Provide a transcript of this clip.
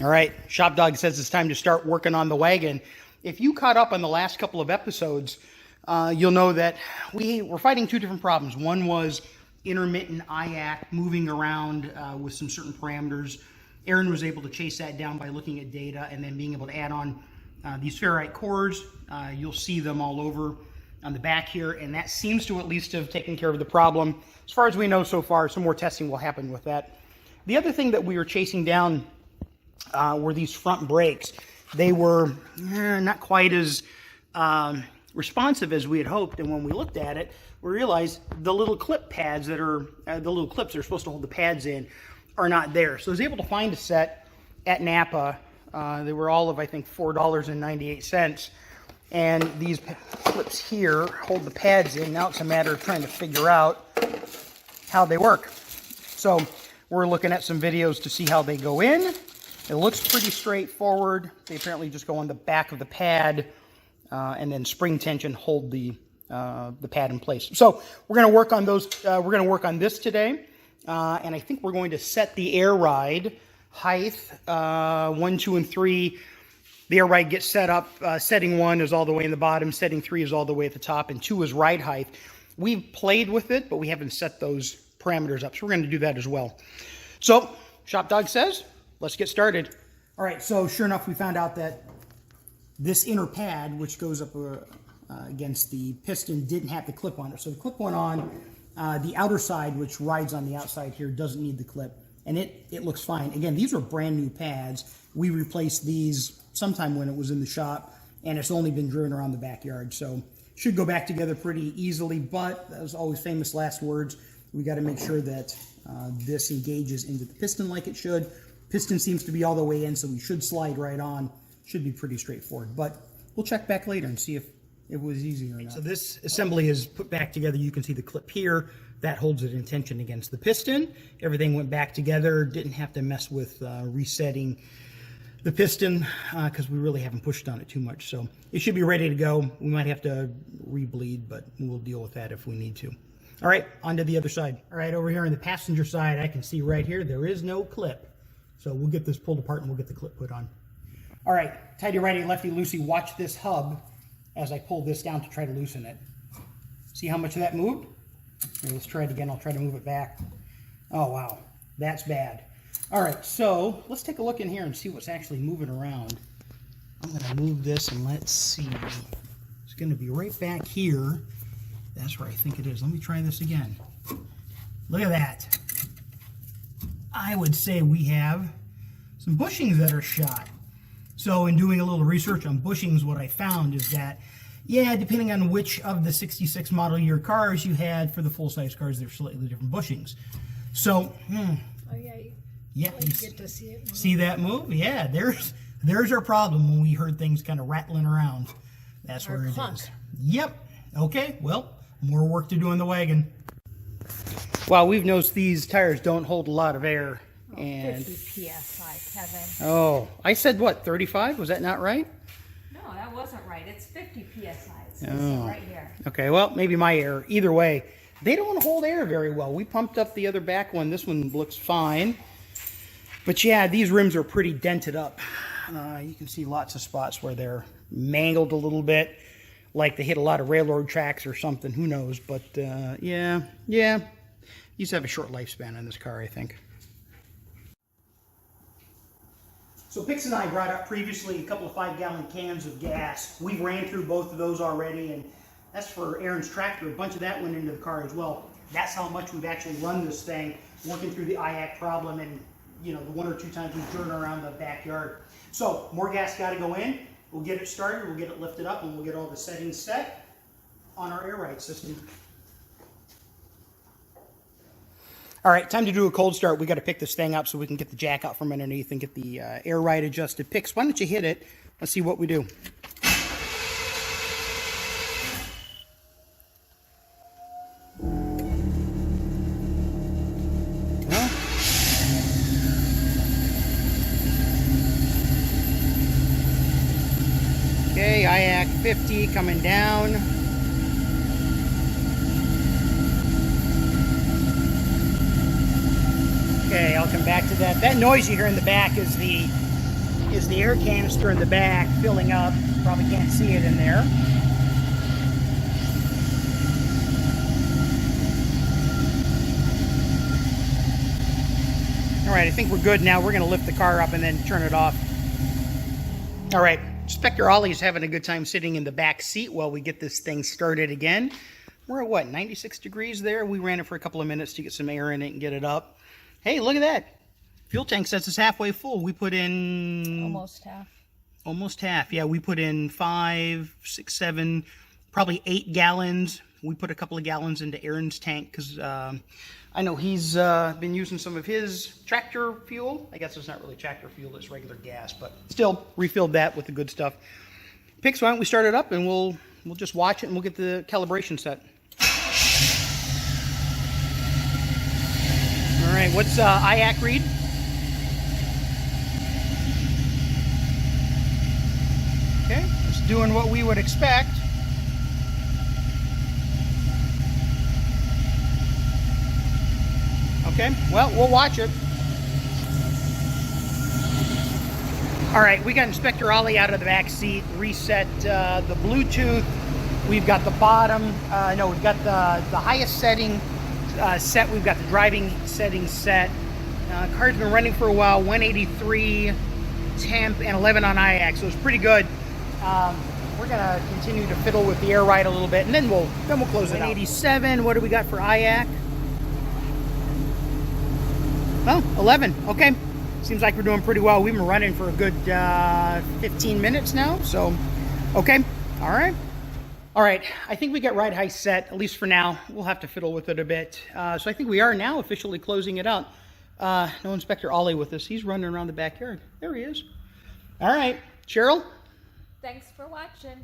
All right, ShopDog says it's time to start working on the wagon. If you caught up on the last couple of episodes, you'll know that we were fighting two different problems. One was intermittent IAC moving around with some certain parameters. Aaron was able to chase that down by looking at data and then being able to add on these ferrite cores. You'll see them all over on the back here, and that seems to at least have taken care of the problem. As far as we know so far, some more testing will happen with that. The other thing that we were chasing down were these front brakes. They were not quite as responsive as we had hoped, and when we looked at it, we realized the little clip pads that are, the little clips that are supposed to hold the pads in are not there. So I was able to find a set at Napa. They were all of, I think, $4.98. And these clips here hold the pads in. Now it's a matter of trying to figure out how they work. So we're looking at some videos to see how they go in. It looks pretty straightforward. They apparently just go on the back of the pad, and then spring tension hold the pad in place. So we're going to work on those. We're going to work on this today, and I think we're going to set the air ride height 1, 2, and 3. The air ride gets set up. Setting 1 is all the way in the bottom. Setting 3 is all the way at the top, and 2 is ride height. We've played with it, but we haven't set those parameters up, so we're going to do that as well. So ShopDog says, let's get started. All right, so sure enough, we found out that this inner pad, which goes up against the piston, didn't have the clip on it. So the clip went on. The outer side, which rides on the outside here, doesn't need the clip, and it looks fine. Again, these are brand new pads. We replaced these sometime when it was in the shop, and it's only been driven around the backyard, so should go back together pretty easily. But that was always famous last words. We got to make sure that this engages into the piston like it should. Piston seems to be all the way in, so we should slide right on. Should be pretty straightforward, but we'll check back later and see if it was easy or not. So this assembly is put back together. You can see the clip here. That holds it in tension against the piston. Everything went back together. Didn't have to mess with resetting the piston because we really haven't pushed on it too much. So it should be ready to go. We might have to re-bleed, but we'll deal with that if we need to. All right, on to the other side. All right, over here on the passenger side, I can see right here, there is no clip. So we'll get this pulled apart and we'll get the clip put on. All right, tighty, righty, lefty, loosey, watch this hub as I pull this down to try to loosen it. See how much of that moved? Here, let's try it again. I'll try to move it back. Oh, wow, that's bad. All right, so let's take a look in here and see what's actually moving around. I'm gonna move this and let's see. It's gonna be right back here. That's where I think it is. Let me try this again. Look at that. I would say we have some bushings that are shot. So in doing a little research on bushings, what I found is that, yeah, depending on which of the 66 model year cars you had, for the full-size cars, they're slightly different bushings. So, Oh, yeah, you get to see it. See that move? Yeah, there's our problem when we heard things kind of rattling around. That's where it is. Yep. Okay, well, more work to do in the wagon. Well, we've noticed these tires don't hold a lot of air. Oh, and 50 PSI, Kevin. Oh, I said what, 35? Was that not right? No, that wasn't right. It's 50 PSI. It's Oh. right here. Okay, well, maybe my error. Either way, they don't hold air very well. We pumped up the other back one. This one looks fine. But yeah, these rims are pretty dented up. You can see lots of spots where they're mangled a little bit, like they hit a lot of railroad tracks or something. Who knows? But yeah. These have a short lifespan on this car, I think. So Pix and I brought up previously a couple of 5-gallon cans of gas. We ran through both of those already, and that's for Aaron's tractor. A bunch of that went into the car as well. That's how much we've actually run this thing, working through the IAC problem, and the 1 or 2 times we've driven around the backyard. So more gas got to go in. We'll get it started, we'll get it lifted up, and we'll get all the settings set on our air ride system. All right, time to do a cold start. We got to pick this thing up so we can get the jack out from underneath and get the air ride adjusted. Pix, why don't you hit it? Let's see what we do. Well, okay, IAC 50 coming down. Okay, I'll come back to that. That noise you hear in the back is the is the air canister in the back filling up. Probably can't see it in there. All right, I think we're good now. We're going to lift the car up and then turn it off. All right, Inspector Ollie's having a good time sitting in the back seat while we get this thing started again. We're at what, 96 degrees there? We ran it for a couple of minutes to get some air in it and get it up. Hey, look at that. Fuel tank says it's halfway full. We put in... Almost half. Almost half. Yeah, we put in 5, 6, 7, probably 8 gallons. We put a couple of gallons into Aaron's tank because I know he's been using some of his tractor fuel. I guess it's not really tractor fuel, it's regular gas, but still refilled that with the good stuff. Pix, why don't we start it up and we'll just watch it and we'll get the calibration set. All right, what's IAC read? Okay, it's doing what we would expect. Okay, well, we'll watch it. All right, we got Inspector Ollie out of the back seat, reset the Bluetooth. We've got the bottom, we've got the highest setting set. We've got the driving settings set. Car's been running for a while, 183 temp and 11 on IAC, so it's pretty good. We're gonna continue to fiddle with the air ride a little bit, and then we'll close it out. 187. What do we got for IAC? Oh, 11. Okay. Seems like we're doing pretty well. We've been running for a good 15 minutes now. So, okay. All right. All right. I think we got ride height set, at least for now. We'll have to fiddle with it a bit. So I think we are now officially closing it out. No Inspector Ollie with us. He's running around the backyard. There he is. All right. Cheryl? Thanks for watching.